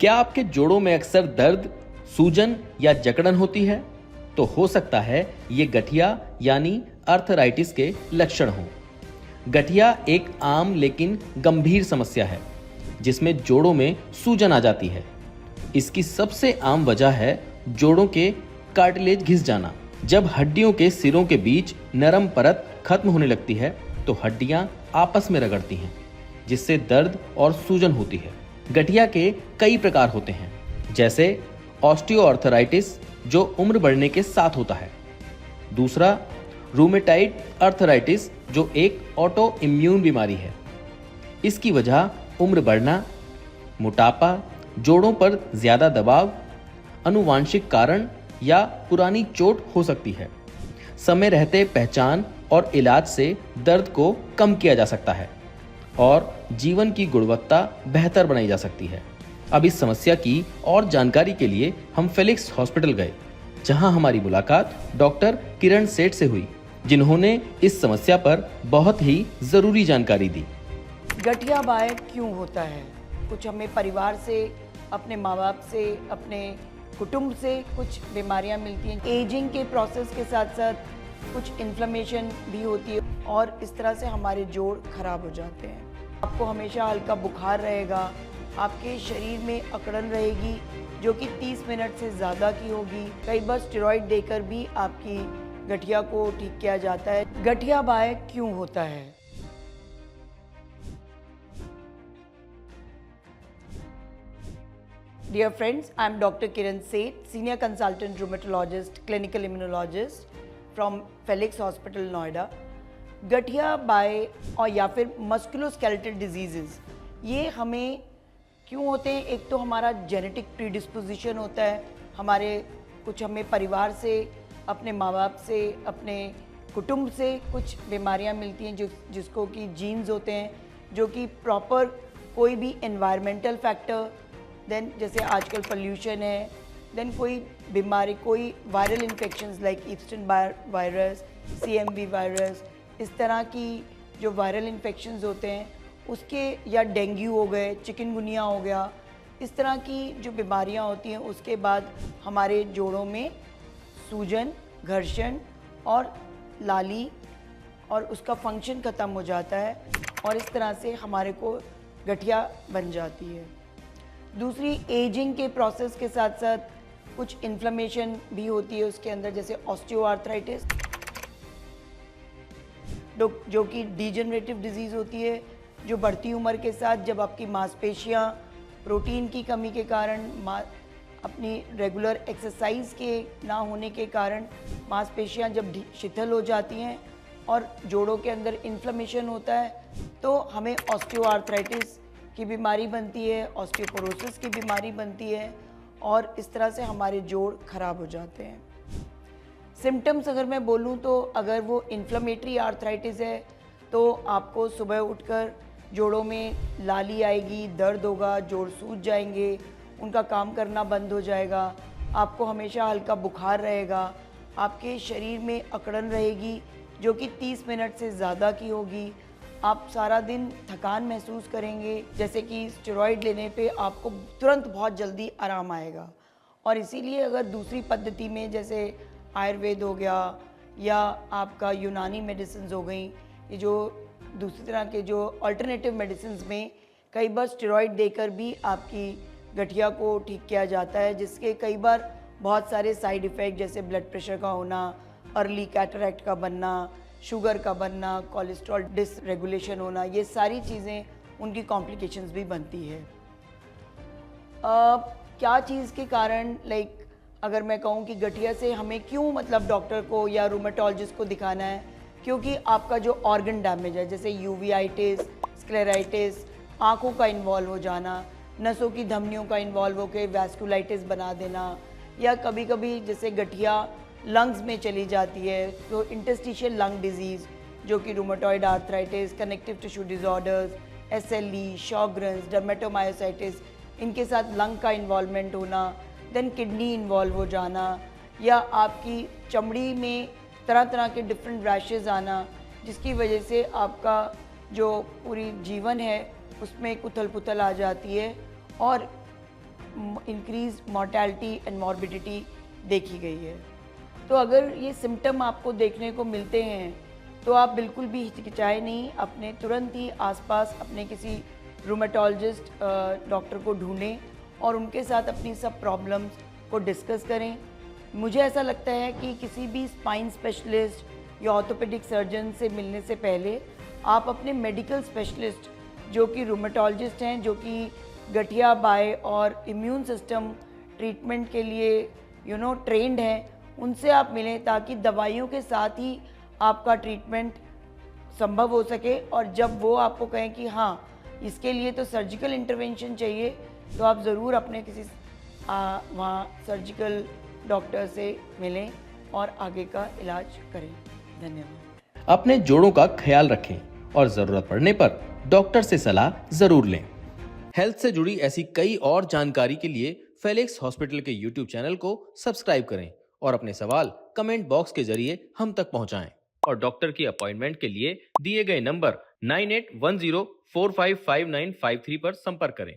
क्या आपके जोड़ों में अक्सर दर्द, सूजन या जकड़न होती है? तो हो सकता है ये गठिया यानी अर्थराइटिस के लक्षण हों। गठिया एक आम लेकिन गंभीर समस्या है जिसमें जोड़ों में सूजन आ जाती है। इसकी सबसे आम वजह है जोड़ों के कार्टिलेज घिस जाना। जब हड्डियों के सिरों के बीच नरम परत खत्म होने लगती है तो हड्डियां आपस में रगड़ती हैं, जिससे दर्द और सूजन होती है। गठिया के कई प्रकार होते हैं, जैसे ऑस्टियोआर्थराइटिस जो उम्र बढ़ने के साथ होता है। दूसरा, रूमेटाइड अर्थराइटिस जो एक ऑटो इम्यून बीमारी है। इसकी वजह उम्र बढ़ना, मोटापा, जोड़ों पर ज्यादा दबाव, आनुवांशिक कारण या पुरानी चोट हो सकती है। समय रहते पहचान और इलाज से दर्द को कम किया जा सकता है और जीवन की गुणवत्ता बेहतर बनाई जा सकती है। अब इस समस्या की और जानकारी के लिए हम फेलिक्स हॉस्पिटल गए, जहां हमारी मुलाकात डॉक्टर किरण सेठ से हुई, जिन्होंने इस समस्या पर बहुत ही जरूरी जानकारी दी। गठिया बाय क्यों होता है? कुछ हमें परिवार से, अपने माँ बाप से, अपने कुटुंब से कुछ बीमारियां मिलती हैं। एजिंग के प्रोसेस के साथ साथ कुछ इन्फ्लेमेशन भी होती है और इस तरह से हमारे जोड़ खराब हो जाते हैं। आपको हमेशा हल्का बुखार रहेगा, आपके शरीर में अकड़न रहेगी जो कि 30 मिनट से ज़्यादा की होगी। कई बार स्टेरॉइड देकर भी आपकी गठिया को ठीक किया जाता है। गठिया बाय क्यों होता है? Dear friends, I am Dr. Kiran Seth, Senior Consultant Rheumatologist, Clinical Immunologist from Felix Hospital, Noida. गठिया बाय और या फिर मस्कुलोस्केलेटल डिजीजेस, ये हमें क्यों होते हैं? एक तो हमारा जेनेटिक प्रीडिस्पोजिशन होता है, हमें परिवार से, अपने माँ बाप से, अपने कुटुंब से कुछ बीमारियां मिलती हैं जिसको कि जीन्स होते हैं, जो कि प्रॉपर कोई भी एनवायरमेंटल फैक्टर, देन जैसे आजकल पोल्यूशन है, देन कोई बीमारी, कोई viral infections like eastern virus, CMV virus, इस तरह की जो वायरल इन्फेक्शंस होते हैं उसके, या डेंगू हो गए, चिकनगुनिया हो गया, इस तरह की जो बीमारियां होती हैं उसके बाद हमारे जोड़ों में सूजन, घर्षण और लाली और उसका फंक्शन ख़त्म हो जाता है और इस तरह से हमारे को गठिया बन जाती है। दूसरी, एजिंग के प्रोसेस के साथ साथ कुछ इन्फ्लेमेशन भी होती है उसके अंदर, जैसे ऑस्टियोआर्थराइटिस जो कि डीजनरेटिव डिजीज़ होती है, जो बढ़ती उम्र के साथ जब आपकी मांसपेशियां प्रोटीन की कमी के कारण, अपनी रेगुलर एक्सरसाइज के ना होने के कारण मांसपेशियां जब शिथिल हो जाती हैं और जोड़ों के अंदर इन्फ्लेमेशन होता है तो हमें ऑस्टियोआर्थराइटिस की बीमारी बनती है, ऑस्टियोपोरोसिस की बीमारी बनती है और इस तरह से हमारे जोड़ खराब हो जाते हैं। सिम्टम्स अगर मैं बोलूं तो अगर वो इन्फ्लेमेटरी आर्थराइटिस है तो आपको सुबह उठकर जोड़ों में लाली आएगी, दर्द होगा, जोड़ सूज जाएंगे, उनका काम करना बंद हो जाएगा, आपको हमेशा हल्का बुखार रहेगा, आपके शरीर में अकड़न रहेगी जो कि 30 मिनट से ज़्यादा की होगी, आप सारा दिन थकान महसूस करेंगे, जैसे कि स्टेरॉइड लेने पे आपको तुरंत बहुत जल्दी आराम आएगा। और इसीलिए अगर दूसरी पद्धति में जैसे आयुर्वेद हो गया या आपका यूनानी मेडिसिन हो गई, ये जो दूसरी तरह के जो अल्टरनेटिव मेडिसिन में कई बार स्टेरॉइड देकर भी आपकी गठिया को ठीक किया जाता है, जिसके कई बार बहुत सारे साइड इफ़ेक्ट जैसे ब्लड प्रेशर का होना, अर्ली कैटरैक्ट का बनना, शुगर का बनना, कोलेस्ट्रॉल डिसरेगुलेशन होना, ये सारी चीज़ें उनकी कॉम्प्लिकेशंस भी बनती है। क्या चीज़ के कारण, अगर मैं कहूँ कि गठिया से हमें क्यों डॉक्टर को या रूमेटोलॉजिस्ट को दिखाना है, क्योंकि आपका जो ऑर्गन डैमेज है, जैसे यूवियाइटिस, स्क्लेराइटिस, आँखों का इन्वॉल्व हो जाना, नसों की धमनियों का इन्वॉल्व होकर वैस्कुलाइटिस बना देना, या कभी कभी जैसे गठिया लंग्स में चली जाती है तो इंटरस्टिशियल लंग डिजीज़ जो कि rheumatoid arthritis, connective tissue disorders, SLE, Sjogren's, dermatomyositis, इनके साथ लंग का इन्वॉल्वमेंट होना, देन किडनी इन्वॉल्व हो जाना, या आपकी चमड़ी में तरह तरह के डिफरेंट रैशेज़ आना, जिसकी वजह से आपका जो पूरी जीवन है उसमें एक उथल पुथल आ जाती है और इंक्रीज मॉर्टेलिटी एंड मॉर्बिडिटी देखी गई है। तो अगर ये सिम्टम आपको देखने को मिलते हैं तो आप बिल्कुल भी हिचकिचाए नहीं, अपने तुरंत ही आसपास अपने किसी रूमेटोलॉजिस्ट डॉक्टर को ढूंढें और उनके साथ अपनी सब प्रॉब्लम्स को डिस्कस करें। मुझे ऐसा लगता है कि किसी भी स्पाइन स्पेशलिस्ट या ऑर्थोपेडिक सर्जन से मिलने से पहले आप अपने मेडिकल स्पेशलिस्ट जो कि रूमेटोलॉजिस्ट हैं, जो कि गठिया बाय और इम्यून सिस्टम ट्रीटमेंट के लिए ट्रेंड हैं, उनसे आप मिलें ताकि दवाइयों के साथ ही आपका ट्रीटमेंट संभव हो सके। और जब वो आपको कहें कि हाँ इसके लिए तो सर्जिकल इंटरवेंशन चाहिए, तो आप ज़रूर अपने किसी वहाँ सर्जिकल डॉक्टर से मिलें और आगे का इलाज करें। धन्यवाद। अपने जोड़ों का ख्याल रखें और जरूरत पड़ने पर डॉक्टर से सलाह जरूर लें। हेल्थ से जुड़ी ऐसी कई और जानकारी के लिए फेलिक्स हॉस्पिटल के यूट्यूब चैनल को सब्सक्राइब करें और अपने सवाल कमेंट बॉक्स के जरिए हम तक पहुंचाएं। और डॉक्टर की अपॉइंटमेंट के लिए दिए गए नंबर 9810455953 पर संपर्क करें।